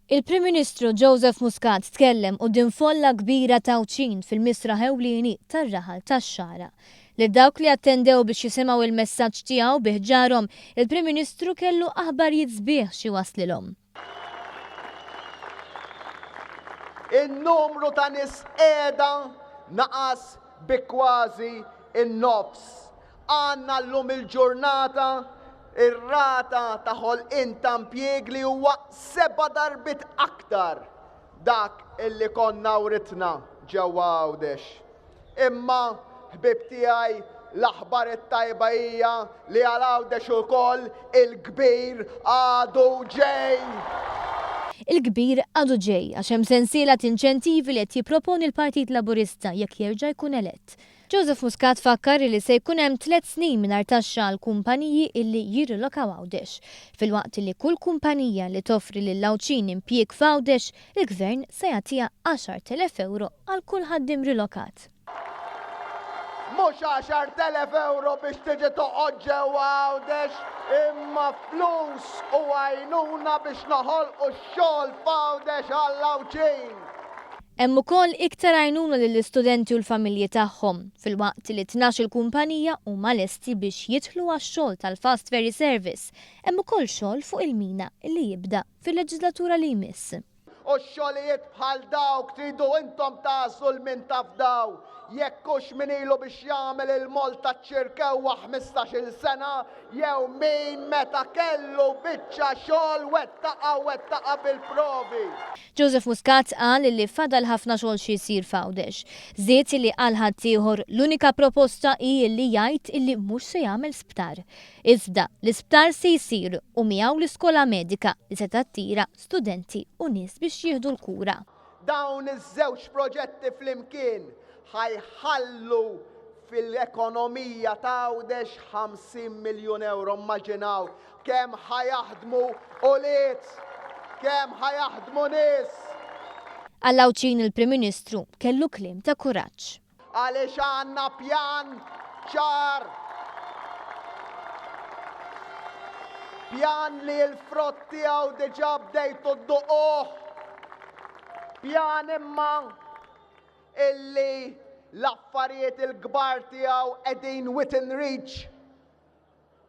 Il-Prim Ministru Joseph Muscat tkellem quddiem folla kbira ta' Awċin fil-Misra ewlieni tar-Raħal tax-Xara. Lil dawk li attendew biex jisimgħu il-messaġġ tiegħu bih ġarhom, il-Prim Ministru kellu aħbarijiet sbieħ xi waslilhom. In-numru ta' nies qiegħda naqas bi kważi in-nofs. Għandna llum il-ġurnata ir-rata ta' ħolqien ta' impjieg li huwa 7 darbit aktar dak illi konna writna ġewwa Għawdex. Imma ħbib tiegħi l-aħbar it-tajba hija li għal Għawdex ukoll il-kbir għadu ġej. Il-kbir għadu ġej għax hemm sensiela inċentivi li qed jipproponi l-Partit Laburista jekk jerġa' jkun elett. Joseph Muscat fakkar li se jkun hemm 3 snin mingħajr taxxa għal kumpaniji illi jirrilokaw Għawdex. Filwaqt li kull kumpanija li toffri lil Awċin impjieg f'Għawdex, il-Gvern se jagħtiha 10,000 euro għal kull ħaddiem rilokat. Mhux 10,000 euro biex tiġi toqgħod ġewwa Għawdex, imma flus u għajnuna biex naħolqu x-xogħol f'Għawdex għall-Awċin. Hemm ukoll iktar għajnuna lill-istudenti u l-familji tagħhom filwaqt li 12 kumpanija huma lesti biex jidħlu għax-xogħol tal-Fast Ferry Service. Hemm ukoll xogħol fuq il-mina li jibda fil-leġislatura li jmiss. U x-xogħlijiet bħal dawk tridu intom taslu l-min taf daw. Jekk hux min ilu biex jagħmel il-Malta ċirkewwa 15-il sena, jew min meta kellu biċċa xogħol wettaqa bil-provi. Joseph Muscat qal li fadal ħafna xogħol xi jsir f'Għawdex. Żied li qal ħadd ieħor l-unika proposta hi li jgħid illi mhux se jagħmel sptar. Iżda l-isptar se jsir u miegħu l-iskola medika li se tattira studenti u nies biex jieħdu l-kura. Dawn iż-żewġ proġetti flimkien ħajħallu fil-ekonomija ta' Għawdex 50 miljun euro. Immaġinaw kemm ħajaħdmu uliet, kemm ħajaħdmu nies. Għall-Awċin il-Prim Ministru kellu kliem ta' kuraġġ. Għaliex għandna pjan ċar. Pjan li l-frott tiegħu diġà bdejtu dduquh. Pjan imma illi l-affarijiet il-kbar tiegħu qegħdin within reach.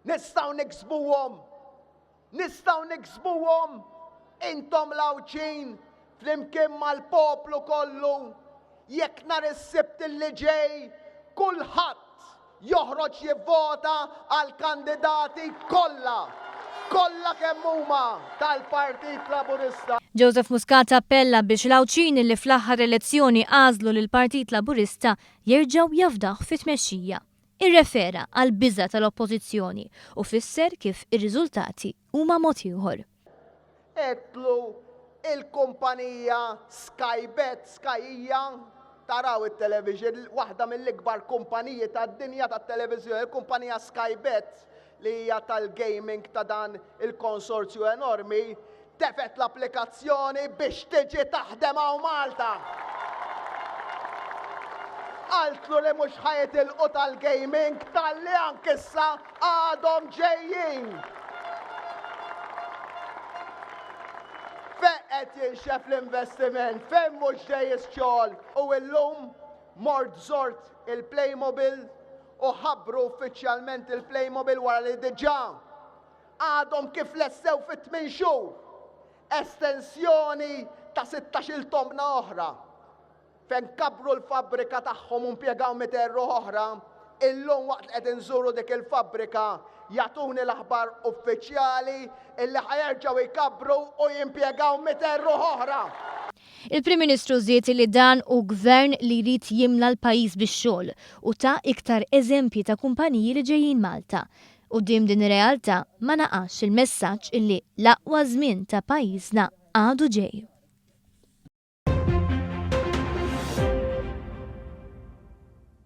Nistgħu niksbuhom intom l-Awċin flimkien mal-poplu kollu. Jekk nhar is-Sibt illi ġej kulħadd joħroġ jivvota għal kandidati kollha kemm huma tal-Partit Laburista. Joseph Muscat appella biex l-Awċin li fl-aħħar elezzjoni għażlu lil Partit Laburista jerġgħu jafdaħ fit-tmexxija. Irrefera għal biża' tal-Oppożizzjoni u fisser kif ir-riżultati huma mod ieħor. Etlu il-kumpanija Skybet, Skajija, taraw it-television, waħda mill-ikbar kumpaniji tad-dinja tat-televiżjoni, il-kumpanija Skybet li hija tal-gaming ta' dan il-konsorzju enormi, tefet l-applikazzjoni biex tiġi taħdem hawn Malta. Għaltlu li mhux ħajitilqu tal-gaming tal-li anke issa għadhom ġejjin. Fejn qed jinxef l-investiment, fejn mhux ġej ix-xogħol u llum mort żort il-Playmobil u ħabbru uffiċjalment il-Playmobil wara li diġà għadhom kif lessew fit-8 xhur. Estensjoni ta' 16 tombna oħra. Fejn kabru l-fabbrika tagħhom u impjegaw 200 oħra, illum waqt qed inżuru dik il-fabbrika jagħtuni l-aħbar uffiċjali illi ħajerġgħu jkabru u jimpjegaw 200 oħra. Il-Prim Ministru żied li dan u gvern li jrid jimla l-pajjiż bix-xogħol u ta' iktar eżempji ta' kumpaniji li ġejjin Malta. Quddiem din ir-realtà ma naqax il-messaġġ illi l-aqwa żmien ta' pajjiżna għadu ġej.